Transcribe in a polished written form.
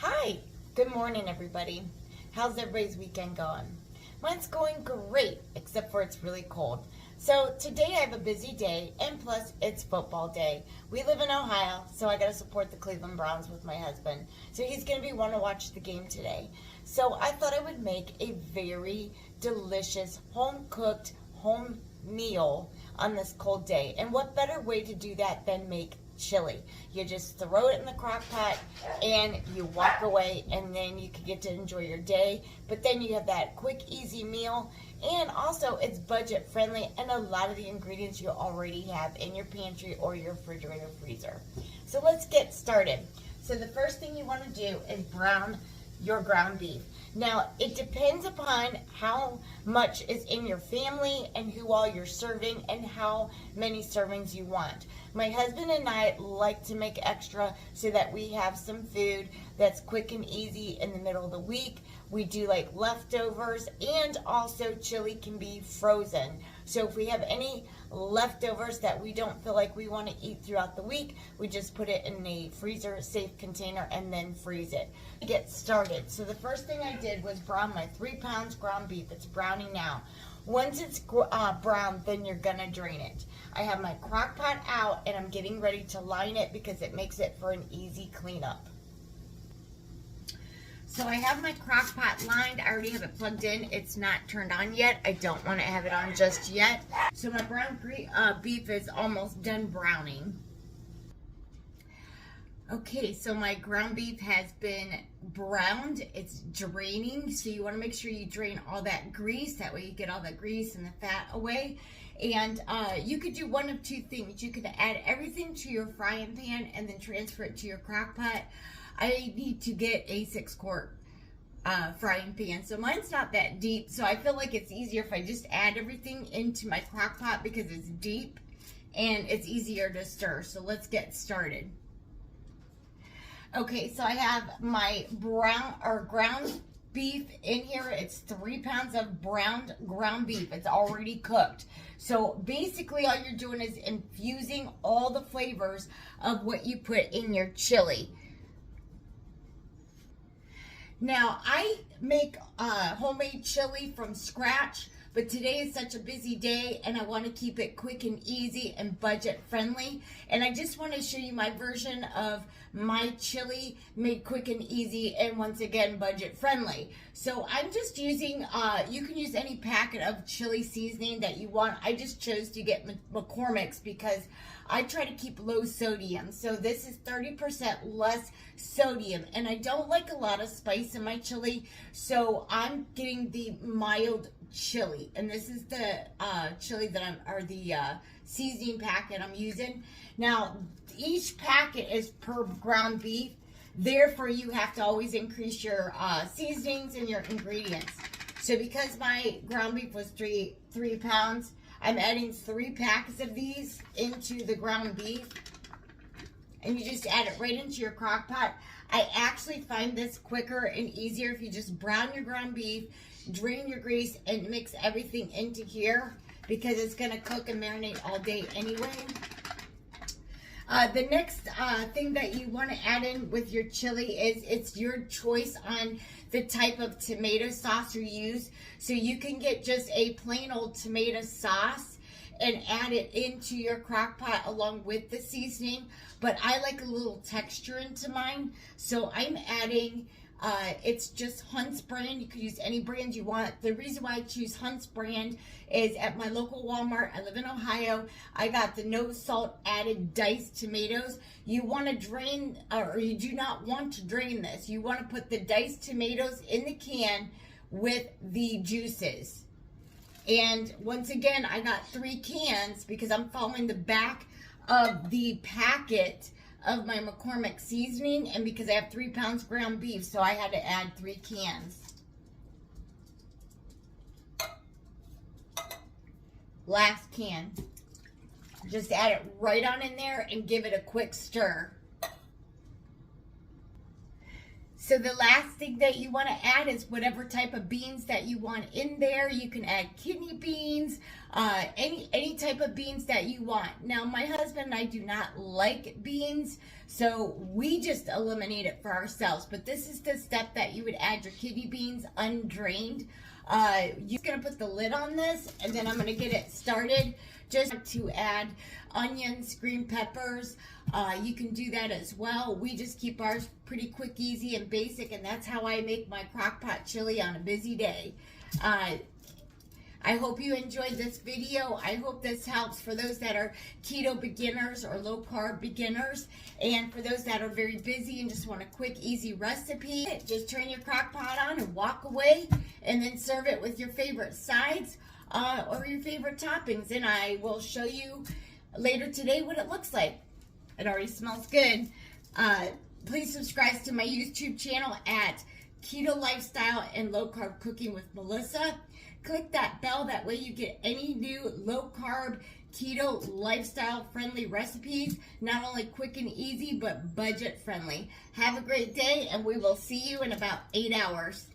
Hi, good morning everybody. How's everybody's weekend going? Mine's going great, except for it's really cold. So today I have a busy day, and plus it's football day. We live in Ohio, so I gotta support the Cleveland Browns with my husband. So he's gonna be wanting to watch the game today. So I thought I would make a very delicious home-cooked home meal on this cold day. And what better way to do that than make chili? You just throw it in the crock pot and you walk away, and then you can get to enjoy your day. But then you have that quick, easy meal, and also it's budget friendly, and a lot of the ingredients you already have in your pantry or your refrigerator freezer. So let's get started. So the first thing you want to do is brown your ground beef. Now, it depends upon how much is in your family and who all you're serving and how many servings you want. My husband and I like to make extra so that we have some food that's quick and easy in the middle of the week. We do like leftovers, and also chili can be frozen. So if we have any leftovers that we don't feel like we want to eat throughout the week, we just put it in a freezer safe container and then freeze it. To get started, so the first thing I did was brown my 3 pounds ground beef. It's browning now. Once it's brown, then you're gonna drain it. I have my crock pot out and I'm getting ready to line it because it makes it for an easy cleanup. So I have my crock pot lined. I already have it plugged in. It's not turned on yet. I don't want to have it on just yet. So my brown beef is almost done browning. Okay, so my ground beef has been browned. It's draining, so you want to make sure you drain all that grease. That way you get all the grease and the fat away. And you could do one of two things. You could add everything to your frying pan and then transfer it to your crock pot. I need to get a 6-quart frying pan, so mine's not that deep, so I feel like it's easier if I just add everything into my crock pot because it's deep and it's easier to stir. So let's get started. Okay, so I have my ground beef in here. It's 3 pounds of browned ground beef. It's already cooked. So basically all you're doing is infusing all the flavors of what you put in your chili. Now, I make homemade chili from scratch, but today is such a busy day and I want to keep it quick and easy and budget friendly. And I just want to show you my version of my chili made quick and easy and once again budget friendly. So I'm just using, you can use any packet of chili seasoning that you want. I just chose to get McCormick's because I try to keep low sodium. So this is 30% less sodium, and I don't like a lot of spice in my chili, so I'm getting the mild chili, and this is the chili that the seasoning packet I'm using. Now, each packet is per ground beef, therefore you have to always increase your seasonings and your ingredients. So because my ground beef was three pounds, I'm adding 3 packets of these into the ground beef, and you just add it right into your crock pot. I actually find this quicker and easier if you just brown your ground beef, drain your grease, and mix everything into here because it's going to cook and marinate all day anyway. The next thing that you want to add in with your chili is it's your choice on the type of tomato sauce you use. So you can get just a plain old tomato sauce and add it into your crock pot along with the seasoning. But I like a little texture into mine. So I'm adding, it's just Hunt's brand. You could use any brand you want. The reason why I choose Hunt's brand is at my local Walmart. I live in Ohio. I got the no salt added diced tomatoes. You want to drain, or you do not want to drain this. You want to put the diced tomatoes in the can with the juices. And once again, I got 3 cans because I'm following the back of the packet of my McCormick seasoning, and because I have 3 pounds ground beef, so I had to add 3 cans. Last can. Just add it right on in there and give it a quick stir. So the last thing that you want to add is whatever type of beans that you want in there. You can add kidney beans, any type of beans that you want. Now, my husband and I do not like beans, so we just eliminate it for ourselves. But this is the step that you would add your kidney beans undrained. You're going to put the lid on this, and then I'm going to get it started. Just to add onions, green peppers, you can do that as well. We just keep ours pretty quick, easy, and basic, and that's how I make my crockpot chili on a busy day. I hope you enjoyed this video. I hope this helps for those that are keto beginners or low carb beginners, and for those that are very busy and just want a quick, easy recipe. Just turn your crockpot on and walk away, and then serve it with your favorite sides or your favorite toppings, and I will show you later today what it looks like. It already smells good. Please subscribe to my YouTube channel at Ketolifestyle and Low Carb Cooking with Melissa. Click that bell, that way you get any new low carb, keto, lifestyle friendly recipes, not only quick and easy, but budget friendly. Have a great day, and we will see you in about 8 hours.